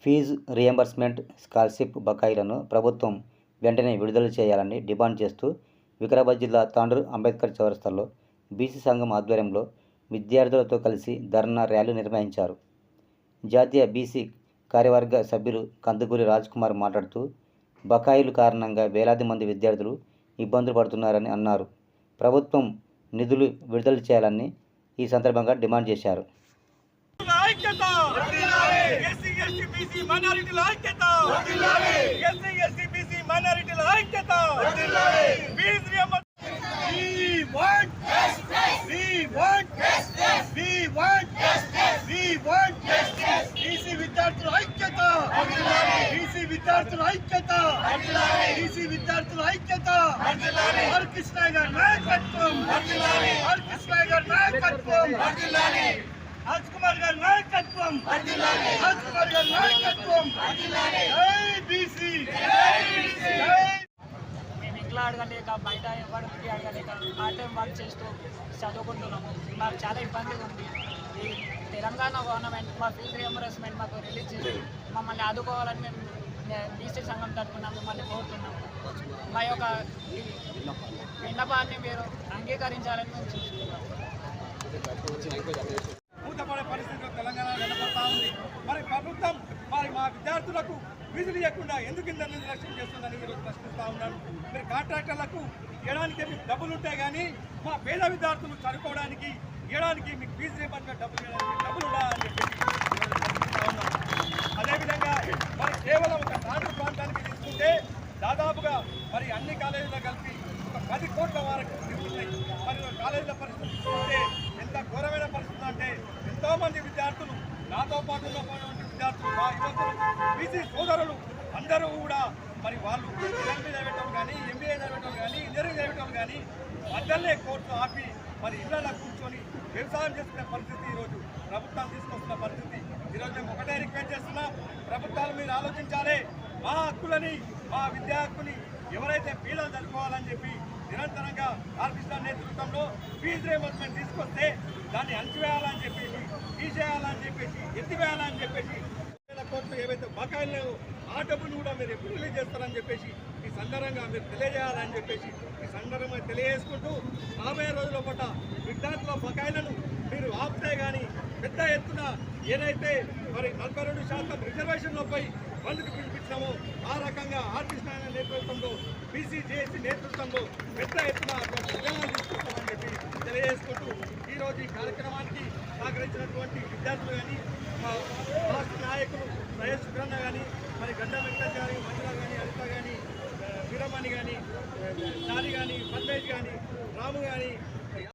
Fee reimbursement scholarship బకాయిలను ప్రభుత్వం వెంటనే విడుదల చేయాలని డిమాండ్ చేస్తూ వికారాబాద్ జిల్లా తాండూరు అంబేద్కర్ చౌరస్తాలో బీసీ సంఘం ఆధ్వర్యంలో విద్యార్థులతో కలిసి ధర్నా ర్యాలీ నిర్వహించారు. జాతీయ బీసీ కార్యవర్గ సభ్యులు కందుకూరి రాజ్కుమార్ మాట్లాడుతూ బకాయిలు కారణంగా వేలాది మంది విద్యార్థులు ఇబ్బందులు పడుతున్నారని అన్నారు. ప్రభుత్వం నిధులు విడుదల చేయాలని ఈ సందర్భంగా డిమాండ్ చేశారు. రాజ్కుమార్ గారి నాయకత్వం, రాజ్కుమార్ గారి నాయకత్వం. జై బీసీ. మేము ఇంట్లో అడగలేక బయట ఎవరికి అడగలేక పార్ట్ టైం వర్క్ చేస్తూ చదువుకుంటున్నాము. మాకు చాలా ఇబ్బందిగా ఉంది. ఈ తెలంగాణ గవర్నమెంట్ మా ఫీజు రియంబర్స్మెంట్ మాకు రిలీజ్ చేసి మమ్మల్ని ఆదుకోవాలని మేము బీసీ సంఘం తరఫున మిమ్మల్ని కోరుతున్నాము. మా యొక్క విన్నపాన్ని మీరు అంగీకరించాలని మేము చూస్తున్నాము. మూతపడే పరిస్థితిలో తెలంగాణ కనపడతా ఉంది. మరి ప్రభుత్వం మా విద్యార్థులకు ఫీజులు ఇవ్వకుండా ఎందుకు ఇంత నిర్లక్ష్యం చేస్తుందని ఈరోజు ప్రశ్నిస్తూ ఉన్నాను. మీరు కాంట్రాక్టర్లకు ఇవ్వడానికి మీకు డబ్బులు ఉంటాయి కానీ మా పేద విద్యార్థులు చదువుకోవడానికి ఇవ్వడానికి మీకు ఫీజు రియంబర్స్మెంట్ డబ్బులు ఉండాలని చెప్పి ప్రశ్నిస్తూ ఉన్నాను. అదేవిధంగా మరి కేవలం ఒక తాండూరు ప్రాంతానికి తీసుకుంటే దాదాపుగా మరి అన్ని కాలేజీలో కలిపి ఒక 10 కోట్ల వరకు తిరుగుతున్నాయి. మరి కాలేజీల పరిస్థితి చూస్తుంటే ఎంత ఘోరమైన పరిస్థితి అంటే ఎంతోమంది విద్యార్థులు నాతో పాటు ఉన్నటువంటి విద్యార్థులు మా యువకులు బీసీ సోదరులు అందరూ కూడా మరి వాళ్ళు ఎల్ఎల్బీ చదివేటోళ్ళు కానీ ఎంబీఏ చదివేటోళ్ళు కానీ ఇంజనీరింగ్ చదివేటోళ్ళు కానీ మధ్యలోనే కోర్టులు ఆపి మరి ఇళ్లలో కూర్చొని వ్యవసాయం చేసుకునే పరిస్థితి ఈరోజు ప్రభుత్వం తీసుకొస్తున్న పరిస్థితి. ఈరోజు మేము ఒకటే రిక్వెస్ట్ చేస్తున్నాం, ప్రభుత్వాలు మీరు ఆలోచించాలి. మా హక్కులని మా విద్యా హక్కుని ఎవరైతే పీడలు జరుపుకోవాలని చెప్పి నిరంతరంగా ఆర్కృష్ణ నేతృత్వంలో ఫీజు రియంబర్స్మెంట్ తీసుకొస్తే దాన్ని అణచివేయాలని చెప్పేసి, తీసేయాలని చెప్పేసి, ఎత్తివేయాలని చెప్పేసి కోట్లు ఏవైతే బకాయిలు లేవు ఆ డబ్బులు కూడా మీరు ఎప్పుడు రిలీజ్ చేస్తారని చెప్పేసి ఈ సందర్భంగా మీరు తెలియజేయాలని చెప్పేసి ఈ సందర్భంగా తెలియజేసుకుంటూ రాబోయే రోజుల పట్ల విద్యార్థుల బకాయిలను మీరు ఆపితే కానీ పెద్ద ఎత్తున ఏదైతే మరి 42% రిజర్వేషన్లపై బంద్కు పిలిపించామో ఆ రకంగా ఆర్టిస్ట్ నేతృత్వంలో బీసీ జేఏసీ నేతృత్వంలో పెద్ద ఎత్తున నిర్ణయాలు తీసుకుంటామని చెప్పి తెలియజేసుకుంటూ ఈరోజు ఈ కార్యక్రమానికి సహకరించినటువంటి విద్యార్థులు కానీ మా రాష్ట్ర నాయకులు వైఎస్ సుబ్రహ్మణ్య కానీ మరి గడ్డ వెంకటేష్ కానీ మంజుల కానీ అనిత కానీ వీరమణి కానీ చారి కానీ పద్మేష్ కానీ రాము కానీ